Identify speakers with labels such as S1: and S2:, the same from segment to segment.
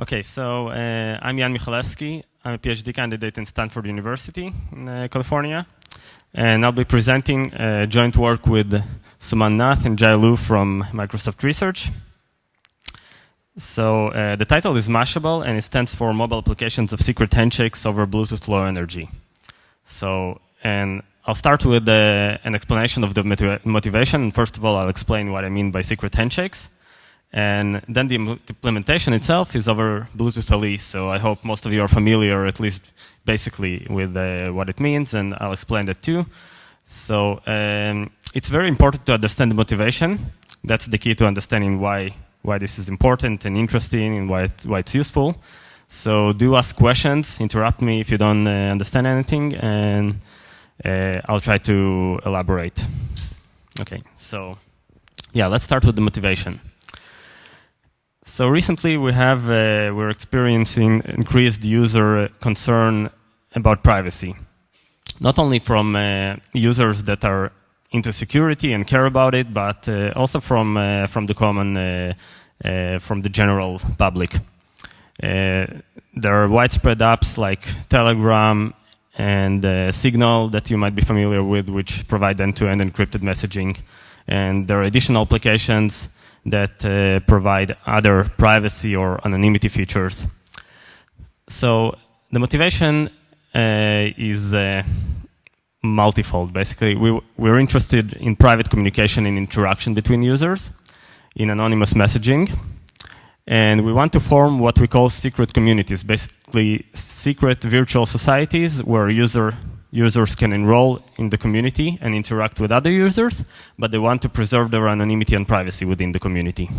S1: Okay, so I'm Yan Michalevsky. I'm a PhD candidate in Stanford University in California. And I'll be presenting joint work with Suman Nath and Jai Lu from Microsoft Research. So the title is MASHaBLE, and it stands for Mobile Applications of Secret Handshakes over Bluetooth Low Energy. So, and I'll start with an explanation of the motivation. First of all, I'll explain what I mean by secret handshakes. And then the implementation itself is over Bluetooth LE. So I hope most of you are familiar, at least basically, with what it means, and I'll explain that too. So it's very important to understand the motivation. That's the key to understanding why this is important and interesting and why it's useful. So do ask questions, interrupt me if you don't understand anything, and I'll try to elaborate. Okay, so yeah, let's start with the motivation. So recently we're experiencing increased user concern about privacy, not only from users that are into security and care about it, but also from the common, from the general public. There are widespread apps like Telegram and Signal that you might be familiar with, which provide end-to-end encrypted messaging, and there are additional applications that provide other privacy or anonymity features. So the motivation is multifold. Basically, we're interested in private communication and interaction between users in anonymous messaging. And we want to form what we call secret communities, basically secret virtual societies where users can enroll in the community and interact with other users, but they want to preserve their anonymity and privacy within the community.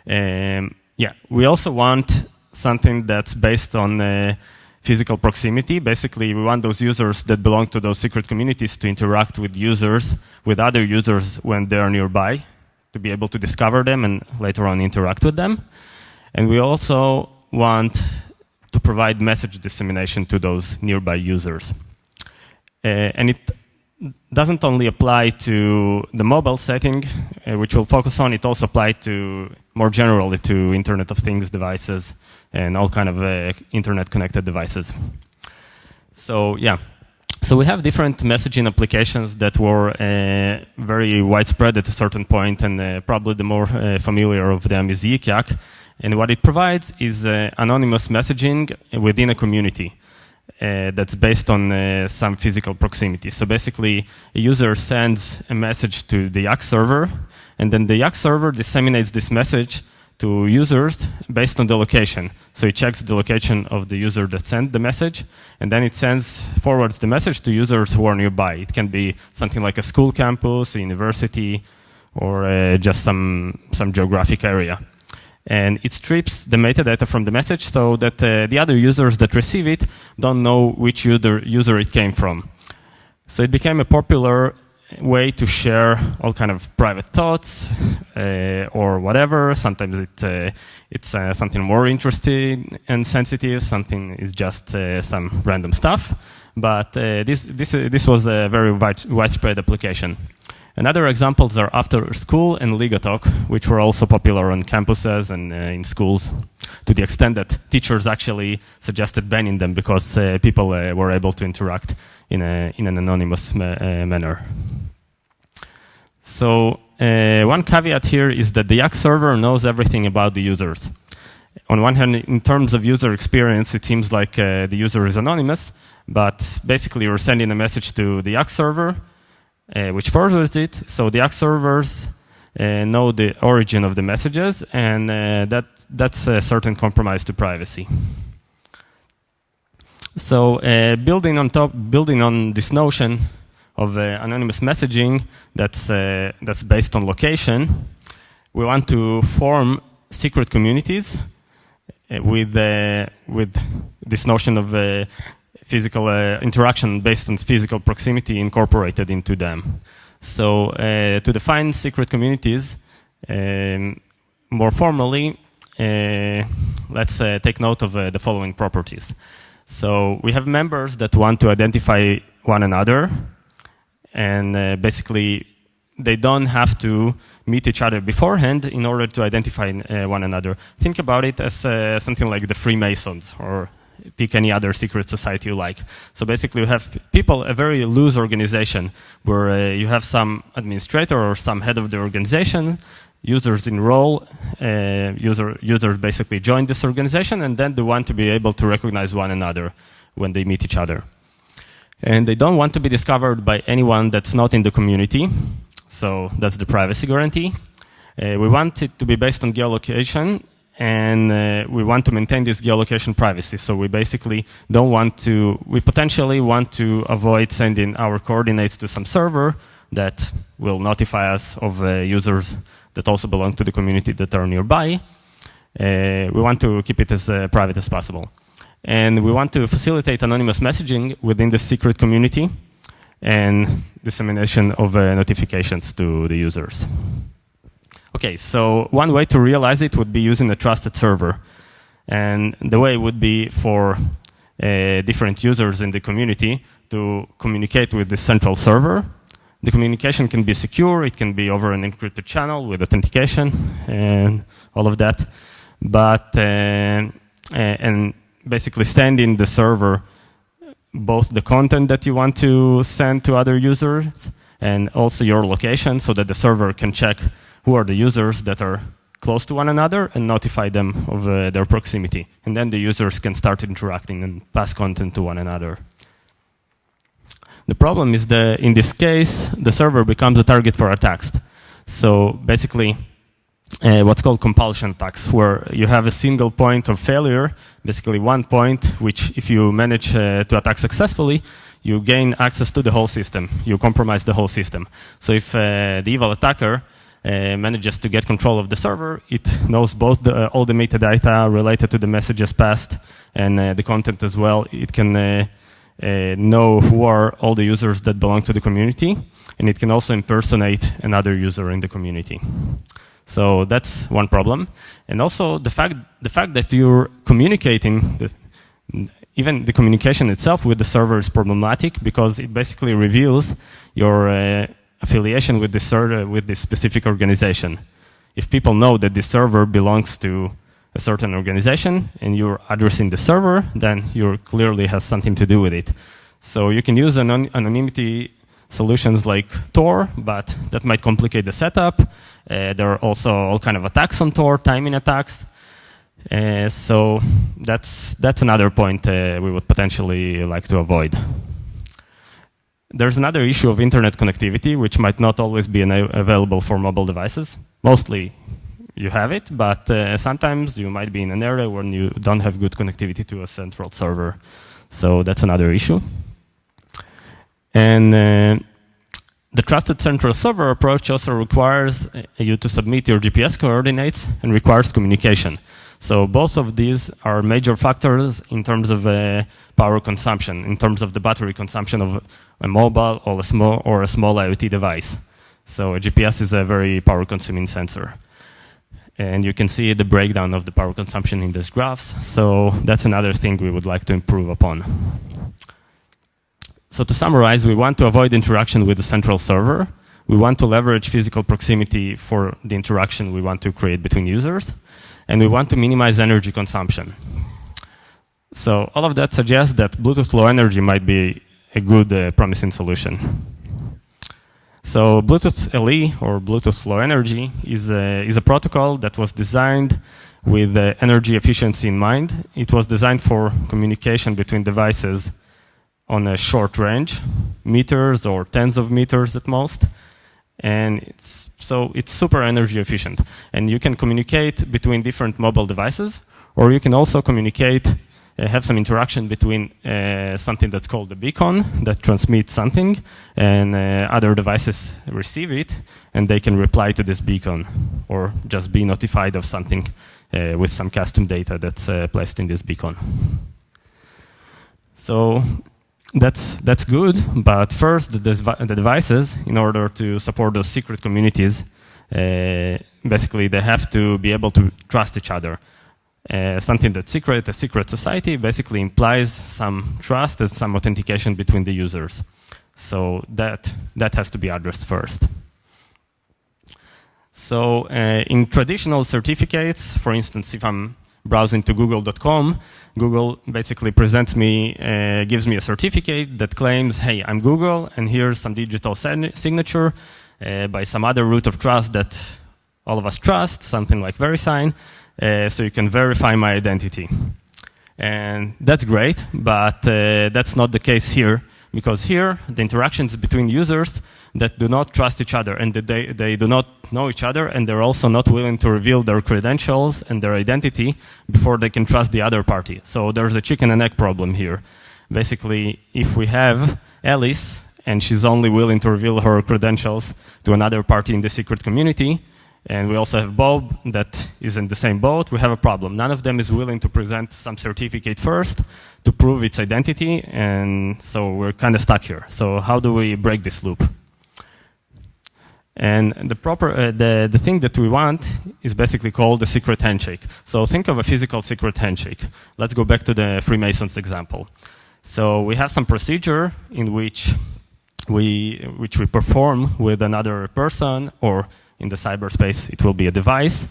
S1: Yeah, we also want something that's based on physical proximity. Basically, we want those users that belong to those secret communities to interact with other users when they're nearby, to be able to discover them and later on interact with them. And we also want to provide message dissemination to those nearby users. And it doesn't only apply to the mobile setting, which we'll focus on, it also applies to, more generally, to Internet of Things devices and all kind of internet-connected devices. So, yeah. So we have different messaging applications that were very widespread at a certain point, and probably the more familiar of them is Yik Yak. And what it provides is anonymous messaging within a community. That's based on some physical proximity. So basically, a user sends a message to the Yak server, and then the Yak server disseminates this message to users based on the location. So it checks the location of the user that sent the message, and then it forwards the message to users who are nearby. It can be something like a school campus, a university, or just some geographic area. And it strips the metadata from the message so that the other users that receive it don't know which user it came from. So it became a popular way to share all kind of private thoughts or whatever. Sometimes it's something more interesting and sensitive. Something is just some random stuff. But this was a very widespread application. Another examples are After School and Ligatalk, which were also popular on campuses and in schools, to the extent that teachers actually suggested banning them because people were able to interact in an anonymous manner. So one caveat here is that the Yak server knows everything about the users. On one hand, in terms of user experience, it seems like the user is anonymous, but basically you're sending a message to the Yak server, which forwards it, so the Yak servers know the origin of the messages, and that's a certain compromise to privacy. So building on this notion of anonymous messaging that's based on location, we want to form secret communities with this notion of physical interaction based on physical proximity incorporated into them. So to define secret communities more formally, let's take note of the following properties. So we have members that want to identify one another and basically they don't have to meet each other beforehand in order to identify one another. Think about it as something like the Freemasons, or pick any other secret society you like. So basically you have people, a very loose organization, where you have some administrator or some head of the organization, users enroll, users basically join this organization, and then they want to be able to recognize one another when they meet each other. And they don't want to be discovered by anyone that's not in the community. So that's the privacy guarantee. We want it to be based on geolocation, and we want to maintain this geolocation privacy. So we basically don't want to, we potentially want to avoid sending our coordinates to some server that will notify us of users that also belong to the community that are nearby. We want to keep it as private as possible. And we want to facilitate anonymous messaging within the secret community and dissemination of notifications to the users. Okay, so one way to realize it would be using a trusted server. And the way would be for different users in the community to communicate with the central server. The communication can be secure, it can be over an encrypted channel with authentication and all of that. But, and basically sending the server both the content that you want to send to other users and also your location, so that the server can check who are the users that are close to one another and notify them of their proximity. And then the users can start interacting and pass content to one another. The problem is that in this case, the server becomes a target for attacks. So basically, what's called compulsion attacks, where you have a single point of failure, basically one point, which if you manage to attack successfully, you gain access to the whole system. You compromise the whole system. So if the evil attacker manages to get control of the server, it knows both all the metadata related to the messages passed and the content as well. It can know who are all the users that belong to the community, and it can also impersonate another user in the community. So that's one problem. And also the fact that you're communicating, even the communication itself with the server is problematic, because it basically reveals your affiliation with this specific organization. If people know that this server belongs to a certain organization and you're addressing the server, then you clearly has something to do with it. So you can use anonymity solutions like Tor, but that might complicate the setup. There are also all kind of attacks on Tor, timing attacks. So that's another point we would potentially like to avoid. There's another issue of internet connectivity, which might not always be available for mobile devices. Mostly you have it, but sometimes you might be in an area where you don't have good connectivity to a central server. So that's another issue. And the trusted central server approach also requires you to submit your GPS coordinates and requires communication. So both of these are major factors in terms of power consumption, in terms of the battery consumption of a mobile or a small IoT device. So a GPS is a very power-consuming sensor. And you can see the breakdown of the power consumption in these graphs. So that's another thing we would like to improve upon. So to summarize, we want to avoid interaction with the central server. We want to leverage physical proximity for the interaction we want to create between users. And we want to minimize energy consumption. So all of that suggests that Bluetooth Low Energy might be a good promising solution. So Bluetooth LE, or Bluetooth Low Energy, is a protocol that was designed with energy efficiency in mind. It was designed for communication between devices on a short range, meters or tens of meters at most. And it's super energy efficient. And you can communicate between different mobile devices, or you can also communicate, have some interaction between something that's called a beacon that transmits something, and other devices receive it, and they can reply to this beacon, or just be notified of something with some custom data that's placed in this beacon. So that's good, but first the devices, in order to support those secret communities, basically they have to be able to trust each other. Something that's secret, a secret society, basically implies some trust and some authentication between the users. So that has to be addressed first. So in traditional certificates, for instance, if I'm browsing to google.com, Google basically presents me, gives me a certificate that claims, hey, I'm Google, and here's some digital signature by some other root of trust that all of us trust, something like VeriSign, so you can verify my identity. And that's great, but that's not the case here, because here, the interactions between users that do not trust each other, and that they do not know each other, and they're also not willing to reveal their credentials and their identity before they can trust the other party. So there's a chicken and egg problem here. Basically, if we have Alice, and she's only willing to reveal her credentials to another party in the secret community, and we also have Bob that is in the same boat, we have a problem. None of them is willing to present some certificate first to prove its identity, and so we're kind of stuck here. So how do we break this loop? And the thing that we want is basically called the secret handshake. So think of a physical secret handshake. Let's go back to the Freemasons example. So we have some procedure in which we perform with another person, or in the cyberspace it will be a device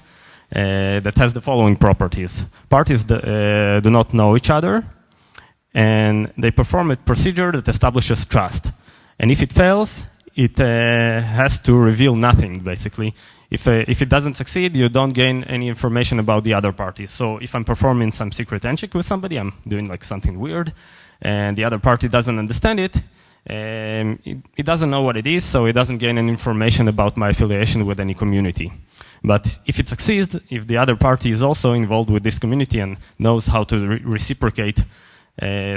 S1: that has the following properties. Parties do not know each other, and they perform a procedure that establishes trust. And if it fails, it has to reveal nothing, basically. If it doesn't succeed, you don't gain any information about the other party. So if I'm performing some secret handshake with somebody, I'm doing like something weird, and the other party doesn't understand it, it doesn't know what it is, so it doesn't gain any information about my affiliation with any community. But if it succeeds, if the other party is also involved with this community and knows how to reciprocate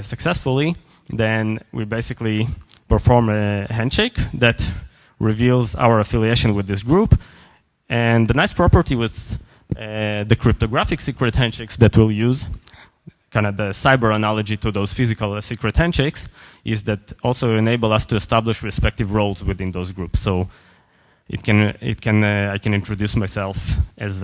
S1: successfully, then we basically perform a handshake that reveals our affiliation with this group. And the nice property with the cryptographic secret handshakes that we'll use, kind of the cyber analogy to those physical secret handshakes, is that also enable us to establish respective roles within those groups. So I can introduce myself as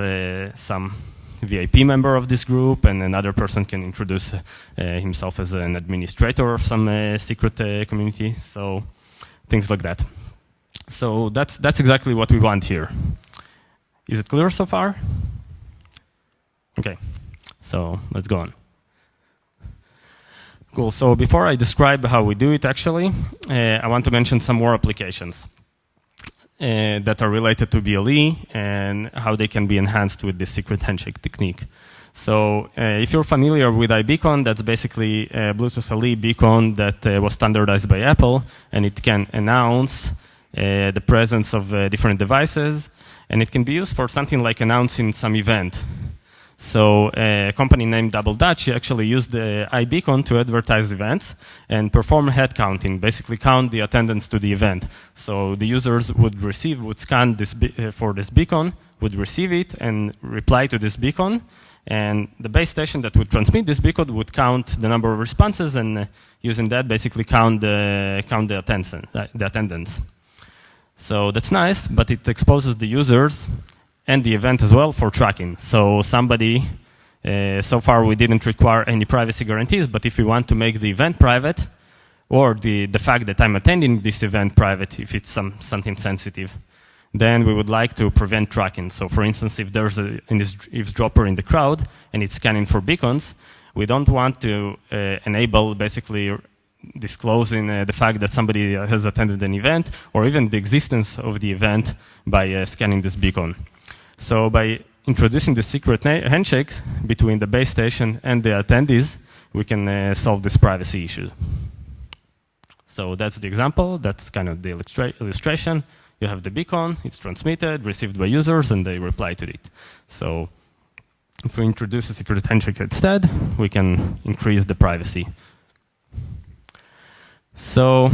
S1: some VIP member of this group, and another person can introduce himself as an administrator of some secret community. So things like that. So that's exactly what we want here. Is it clear so far? Okay, so let's go on. Cool, so before I describe how we do it actually, I want to mention some more applications that are related to BLE and how they can be enhanced with this secret handshake technique. So if you're familiar with iBeacon, that's basically a Bluetooth LE beacon that was standardized by Apple, and it can announce the presence of different devices, and it can be used for something like announcing some event. So a company named Double Dutch actually used the iBeacon to advertise events and perform head counting, basically count the attendance to the event. So the users would scan this for this beacon, would receive it and reply to this beacon, and the base station that would transmit this beacon would count the number of responses, and using that basically count the attendance. So that's nice, but it exposes the users and the event as well for tracking. So somebody, so far we didn't require any privacy guarantees, but if we want to make the event private, or the fact that I'm attending this event private, if it's something sensitive, then we would like to prevent tracking. So for instance, if there's an eavesdropper in the crowd and it's scanning for beacons, we don't want to enable basically disclosing the fact that somebody has attended an event, or even the existence of the event by scanning this beacon. So by introducing the secret handshake between the base station and the attendees, we can solve this privacy issue. So that's the example, that's kind of the illustration. You have the beacon, it's transmitted, received by users, and they reply to it. So if we introduce a secret handshake instead, we can increase the privacy. So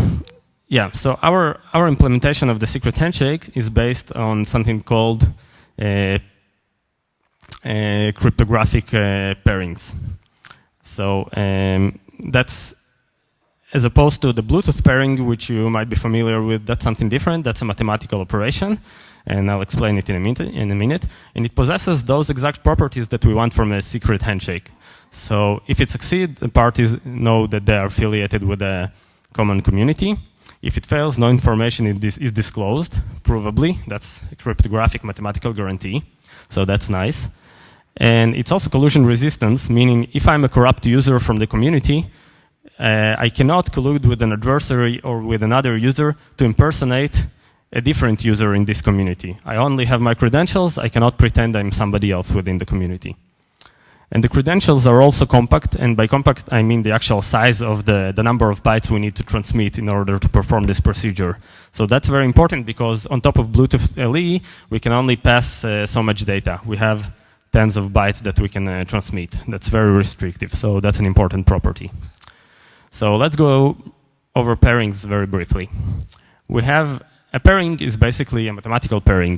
S1: yeah, so our implementation of the secret handshake is based on something called cryptographic pairings. So that's, as opposed to the Bluetooth pairing, which you might be familiar with, that's something different. That's a mathematical operation, and I'll explain it in a minute. And it possesses those exact properties that we want from a secret handshake. So if it succeeds, the parties know that they are affiliated with a common community. If it fails, no information is disclosed, provably. That's a cryptographic mathematical guarantee, so that's nice. And it's also collusion resistance, meaning if I'm a corrupt user from the community, I cannot collude with an adversary or with another user to impersonate a different user in this community. I only have my credentials. I cannot pretend I'm somebody else within the community. And the credentials are also compact, and by compact I mean the actual size of the number of bytes we need to transmit in order to perform this procedure. So that's very important because on top of Bluetooth LE, we can only pass so much data. We have tens of bytes that we can transmit. That's very restrictive, so that's an important property. So let's go over pairings very briefly. We have a pairing is basically a mathematical pairing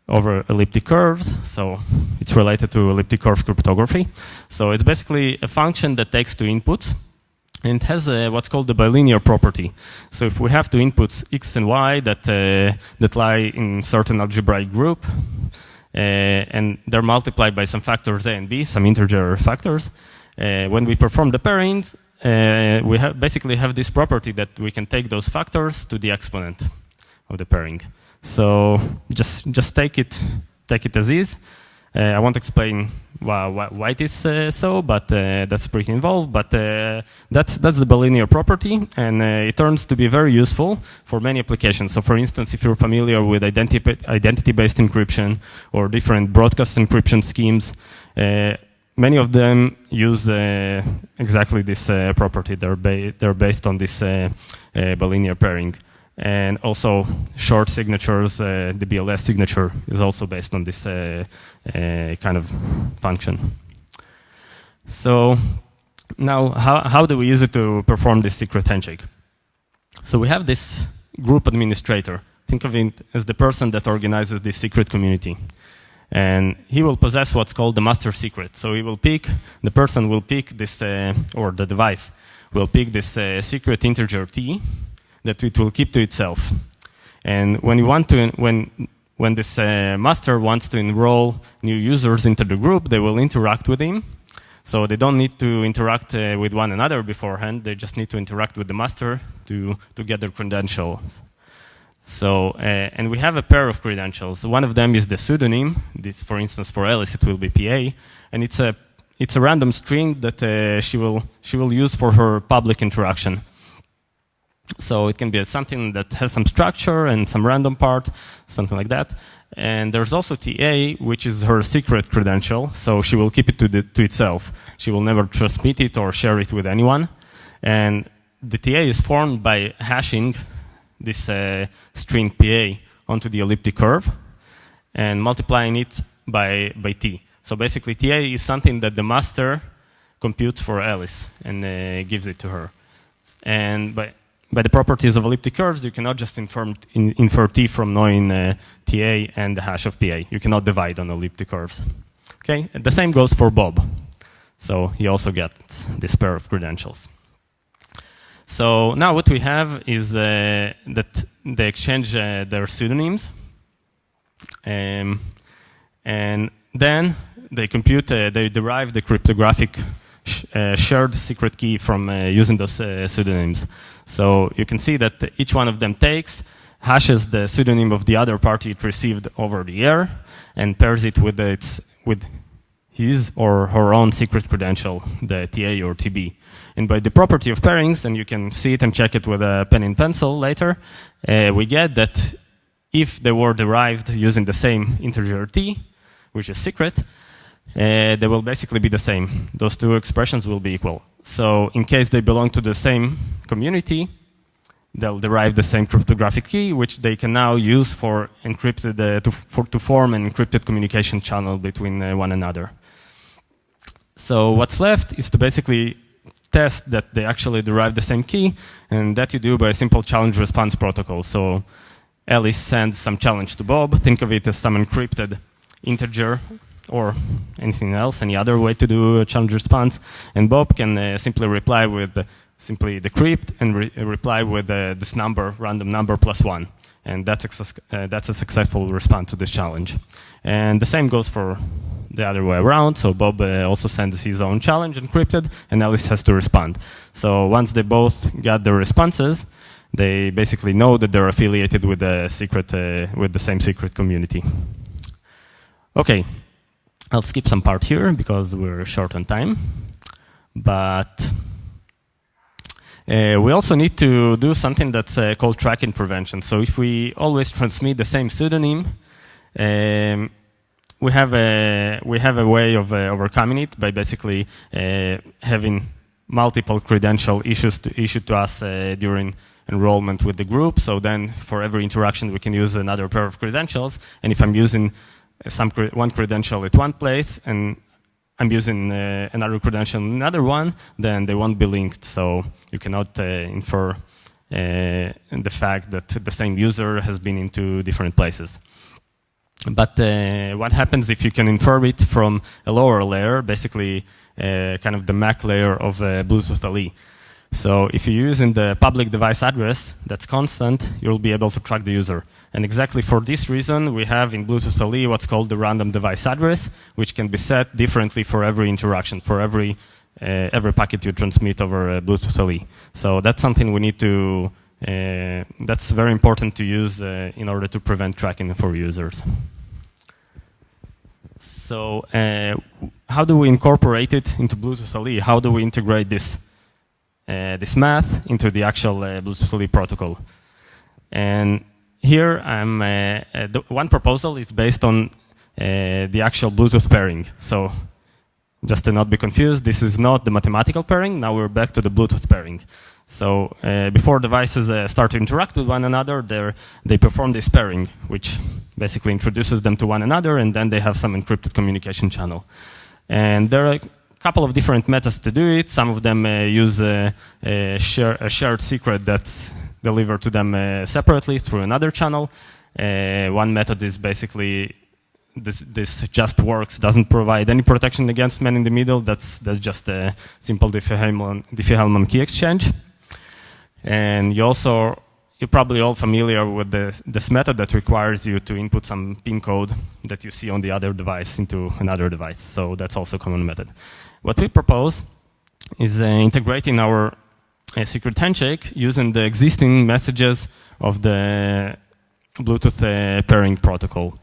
S1: over elliptic curves, so it's related to elliptic curve cryptography. So it's basically a function that takes two inputs, and it has what's called the bilinear property. So if we have two inputs, x and y, that lie in certain algebraic group, and they're multiplied by some factors a and b, some integer factors, when we perform the pairings, we basically have this property that we can take those factors to the exponent of the pairing. So just take it as is. I won't explain why it is so, but that's pretty involved. But that's the bilinear property, and it turns to be very useful for many applications. So, for instance, if you're familiar with identity-based encryption or different broadcast encryption schemes, many of them use exactly this property. They're based on this bilinear pairing. And also short signatures, the BLS signature is also based on this kind of function. So now how do we use it to perform this secret handshake? So we have this group administrator. Think of it as the person that organizes this secret community. And he will possess what's called the master secret. So the person will pick this, or the device will pick this secret integer t, that it will keep to itself. And when this master wants to enroll new users into the group, they will interact with him. So they don't need to interact with one another beforehand. They just need to interact with the master to get their credentials. So, and we have a pair of credentials. One of them is the pseudonym. This, for instance, for Alice, it will be PA, and it's a random string that she will use for her public interaction. So it can be something that has some structure and some random part, something like that. And there's also TA, which is her secret credential. So she will keep it to itself. She will never transmit it or share it with anyone. And the TA is formed by hashing this string PA onto the elliptic curve and multiplying it by t. So basically TA is something that the master computes for Alice and gives it to her. And by the properties of elliptic curves, you cannot just infer t from knowing TA and the hash of PA. You cannot divide on elliptic curves. Okay, and the same goes for Bob. So he also gets this pair of credentials. So now what we have is that they exchange their pseudonyms, and then they compute, they derive the cryptographic shared secret key from using those pseudonyms. So you can see that each one of them hashes the pseudonym of the other party it received over the air, and pairs it with his or her own secret credential, the TA or TB. And by the property of pairings, and you can see it and check it with a pen and pencil later, we get that if they were derived using the same integer t, which is secret, they will basically be the same. Those two expressions will be equal. So in case they belong to the same community, they'll derive the same cryptographic key, which they can now use for encrypted to form an encrypted communication channel between one another. So what's left is to basically test that they actually derive the same key, and that you do by a simple challenge response protocol. So Alice sends some challenge to Bob. Think of it as some encrypted integer or anything else, any other way to do a challenge response, and Bob can simply reply with simply decrypt and reply with this number, random number +1, and that's a successful response to this challenge. And the same goes for the other way around. So Bob also sends his own challenge encrypted, and Alice has to respond. So once they both got their responses, they basically know that they're affiliated with the same secret community. Okay, I'll skip some part here because we're short on time. But we also need to do something that's called tracking prevention. So if we always transmit the same pseudonym, we have a way of overcoming it by basically having multiple credential issued to us during enrollment with the group. So then for every interaction we can use another pair of credentials. And if I'm using one credential at one place and I'm using another credential in another one, then they won't be linked. So you cannot infer the fact that the same user has been into different places. But what happens if you can infer it from a lower layer, basically kind of the MAC layer of Bluetooth LE? So if you're using the public device address that's constant, you'll be able to track the user. And exactly for this reason, we have in Bluetooth LE what's called the random device address, which can be set differently for every interaction, for every packet you transmit over Bluetooth LE. So that's something we need to, that's very important to use in order to prevent tracking for users. So how do we incorporate it into Bluetooth LE? How do we integrate this math into the actual Bluetooth LE protocol? And here, one proposal is based on the actual Bluetooth pairing. So just to not be confused, this is not the mathematical pairing. Now we're back to the Bluetooth pairing. So before devices start to interact with one another, they perform this pairing, which basically introduces them to one another, and then they have some encrypted communication channel. And there are a couple of different methods to do it. Some of them use a shared secret that's delivered to them separately through another channel. One method is basically this just works, doesn't provide any protection against man in the middle. That's just a simple Diffie-Hellman key exchange. And you're probably all familiar with this method that requires you to input some PIN code that you see on the other device into another device. So that's also a common method. What we propose is integrating our secret handshake using the existing messages of the Bluetooth pairing protocol.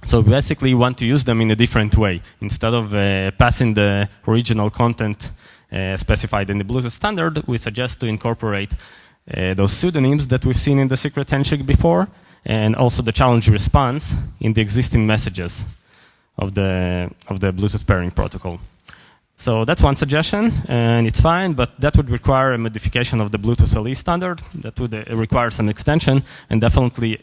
S1: So we basically want to use them in a different way. Instead of passing the original content specified in the Bluetooth standard, we suggest to incorporate those pseudonyms that we've seen in the secret handshake before, and also the challenge response in the existing messages of the Bluetooth pairing protocol. So that's one suggestion, and it's fine, but that would require a modification of the Bluetooth LE standard. That would require some extension, and definitely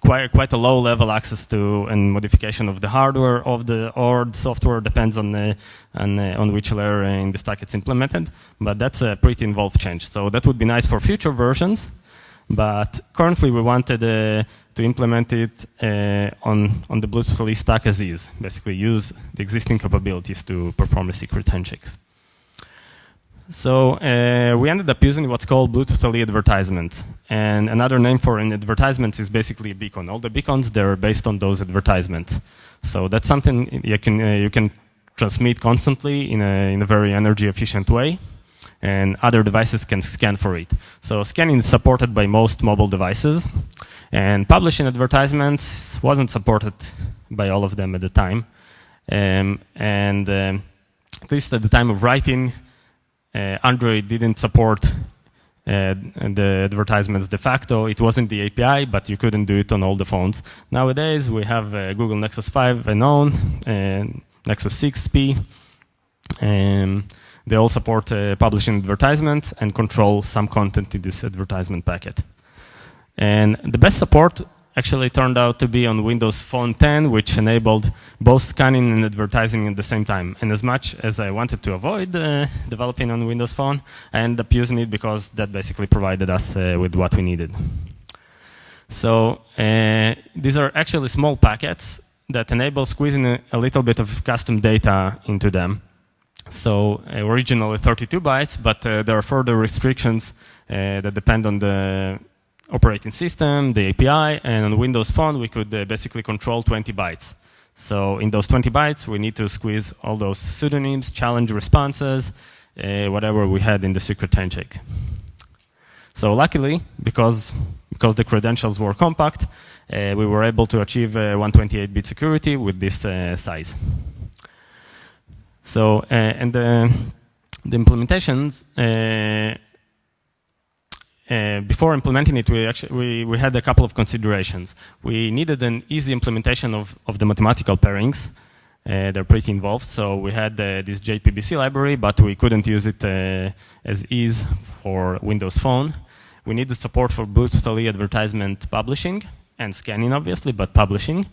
S1: quite a low-level access to and modification of the hardware or the software, depends on which layer in the stack it's implemented. But that's a pretty involved change. So that would be nice for future versions. But currently, we wanted to implement it on the Bluetooth LE stack as is. Basically, use the existing capabilities to perform the secret handshakes. So we ended up using what's called Bluetooth LE advertisements. And another name for an advertisement is basically a beacon. All the beacons, they're based on those advertisements. So that's something you can transmit constantly in a very energy efficient way. And other devices can scan for it. So scanning is supported by most mobile devices. And publishing advertisements wasn't supported by all of them at the time. At least at the time of writing, Android didn't support the advertisements de facto. It wasn't the API, but you couldn't do it on all the phones. Nowadays, we have Google Nexus 5 unknown, and Nexus 6P. They all support publishing advertisements and control some content in this advertisement packet. And the best support actually turned out to be on Windows Phone 10, which enabled both scanning and advertising at the same time. And as much as I wanted to avoid developing on Windows Phone, I ended up using it because that basically provided us with what we needed. So these are actually small packets that enable squeezing a little bit of custom data into them. So originally 32 bytes, but there are further restrictions that depend on the operating system, the API, and on Windows Phone we could basically control 20 bytes. So in those 20 bytes we need to squeeze all those pseudonyms, challenge responses, whatever we had in the secret handshake. So luckily, because the credentials were compact, we were able to achieve 128-bit security with this size. So, and the implementations, before implementing it, we had a couple of considerations. We needed an easy implementation of the mathematical pairings. They're pretty involved, so we had this JPBC library, but we couldn't use it as is for Windows Phone. We needed support for Bluetooth LE advertisement publishing and scanning, obviously, but publishing.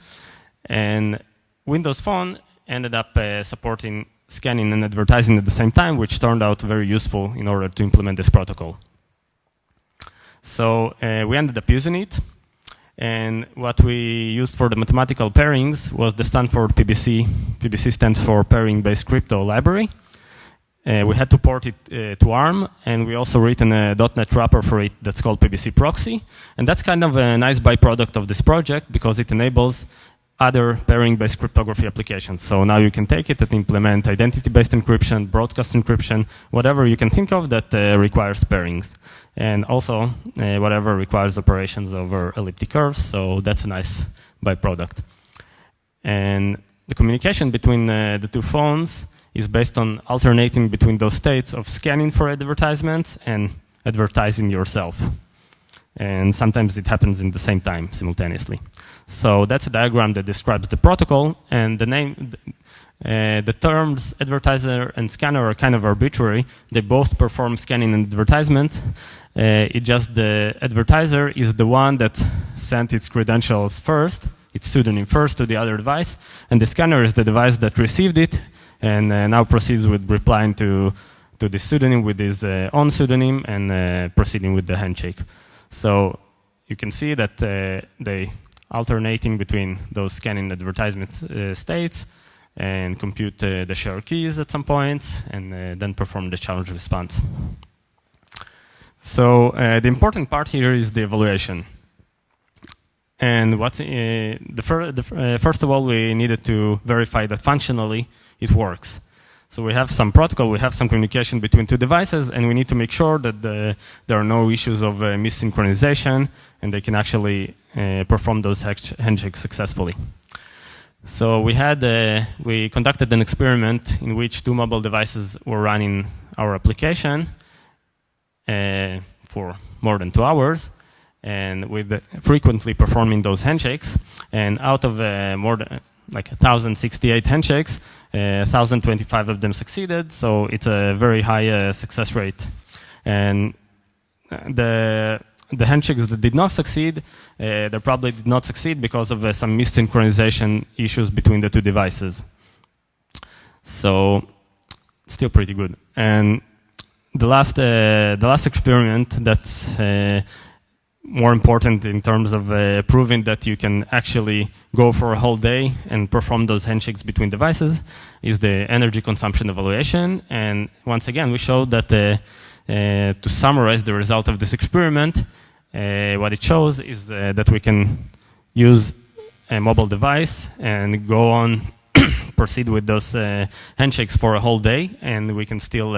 S1: And Windows Phone ended up supporting scanning and advertising at the same time, which turned out very useful in order to implement this protocol. So we ended up using it. And what we used for the mathematical pairings was the Stanford PBC. PBC stands for Pairing-Based Crypto Library. We had to port it to ARM, and we also written a .NET wrapper for it that's called PBC Proxy. And that's kind of a nice byproduct of this project because it enables other pairing-based cryptography applications. So now you can take it and implement identity-based encryption, broadcast encryption, whatever you can think of that requires pairings. And also whatever requires operations over elliptic curves, so that's a nice byproduct. And the communication between the two phones is based on alternating between those states of scanning for advertisements and advertising yourself. And sometimes it happens in the same time, simultaneously. So that's a diagram that describes the protocol, and the terms advertiser and scanner are kind of arbitrary. They both perform scanning and advertisement. It just the advertiser is the one that sent its credentials first, its pseudonym first to the other device, and the scanner is the device that received it and now proceeds with replying to the pseudonym with his own pseudonym and proceeding with the handshake. So you can see that they alternating between those scanning advertisement states and compute the share keys at some points and then perform the challenge response. So the important part here is the evaluation. And what first of all, we needed to verify that functionally it works. So we have some protocol, we have some communication between two devices, and we need to make sure that there are no issues of missynchronization, and they can actually perform those handshakes successfully. So we conducted an experiment in which two mobile devices were running our application for more than 2 hours, and with frequently performing those handshakes. And out of more than like 1,068 handshakes, 1,025 of them succeeded. So it's a very high success rate. And the handshakes that did not succeed, they probably did not succeed because of some missynchronization issues between the two devices. So still pretty good. And the last experiment that's more important in terms of proving that you can actually go for a whole day and perform those handshakes between devices is the energy consumption evaluation. And once again, we showed that to summarize the result of this experiment, what it shows is that we can use a mobile device and go on proceed with those handshakes for a whole day, and we can still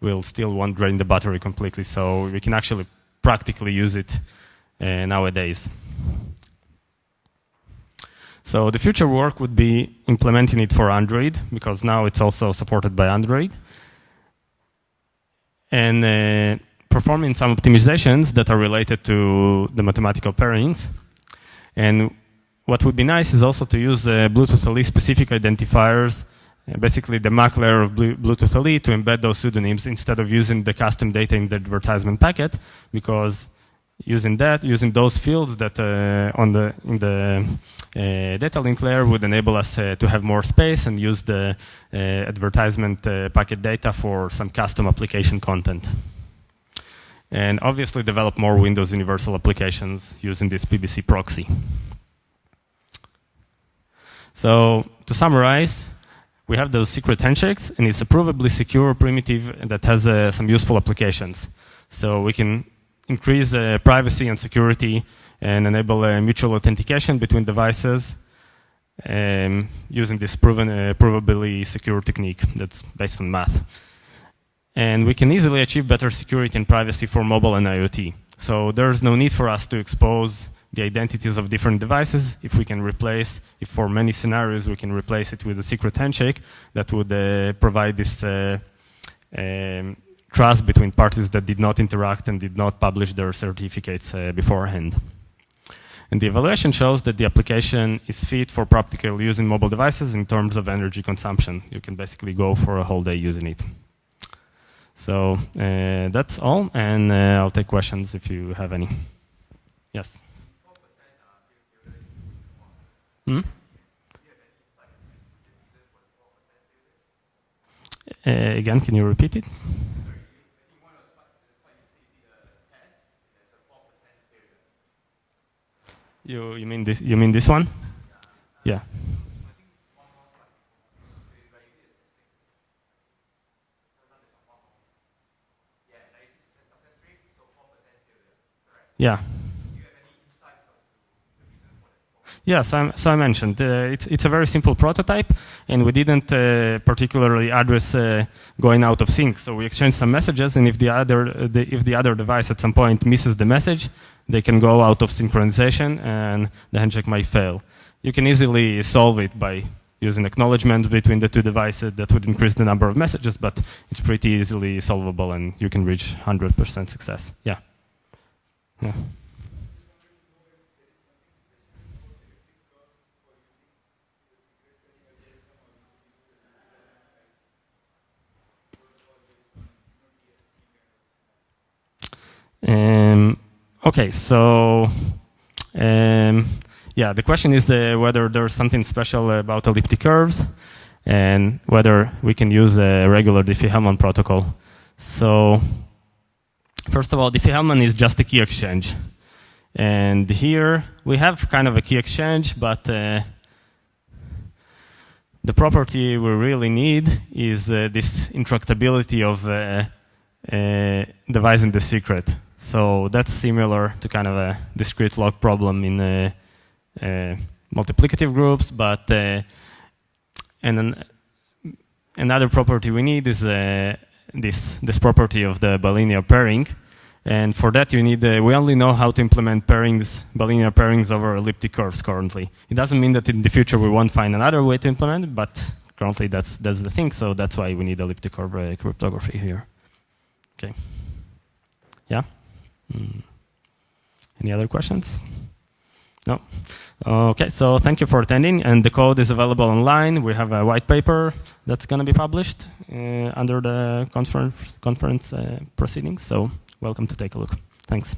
S1: won't drain the battery completely. So we can actually practically use it nowadays. So the future work would be implementing it for Android, because now it's also supported by Android, and performing some optimizations that are related to the mathematical pairings. And what would be nice is also to use Bluetooth LE specific identifiers, basically the MAC layer of Bluetooth LE, to embed those pseudonyms instead of using the custom data in the advertisement packet, because using those fields that in the data link layer would enable us to have more space and use the advertisement packet data for some custom application content. And obviously develop more Windows Universal applications using this PBC proxy. So to summarize, we have those secret handshakes, and it's a provably secure primitive that has some useful applications. So we can increase privacy and security and enable mutual authentication between devices using this provably secure technique that's based on math. And we can easily achieve better security and privacy for mobile and IoT. So there's no need for us to expose the identities of different devices. If we can replace, if for many scenarios we can replace it with a secret handshake, that would provide this trust between parties that did not interact and did not publish their certificates beforehand. And the evaluation shows that the application is fit for practical use in mobile devices in terms of energy consumption. You can basically go for a whole day using it. So that's all, and I'll take questions if you have any. Yes? Again, can you repeat it? You mean this? You mean this one? Yeah. Yeah. Yeah, so I mentioned it's a very simple prototype, and we didn't particularly address going out of sync. So we exchanged some messages, and if the other device at some point misses the message, they can go out of synchronization, and the handshake might fail. You can easily solve it by using acknowledgement between the two devices. That would increase the number of messages, but it's pretty easily solvable, and you can reach 100% success. Yeah. Yeah. Okay, so yeah, the question is whether there's something special about elliptic curves and whether we can use a regular Diffie-Hellman protocol. So first of all, Diffie-Hellman is just a key exchange. And here we have kind of a key exchange, but the property we really need is this intractability of devising the secret. So that's similar to kind of a discrete log problem in multiplicative groups, but and another property we need is this property of the bilinear pairing. And for that you need, we only know how to implement pairings, bilinear pairings over elliptic curves currently. It doesn't mean that in the future we won't find another way to implement it, but currently that's the thing, so that's why we need elliptic curve cryptography here. Okay. Yeah? Any other questions? No? Okay, so thank you for attending, and the code is available online. We have a white paper that's going to be published under the conference proceedings, so welcome to take a look. Thanks.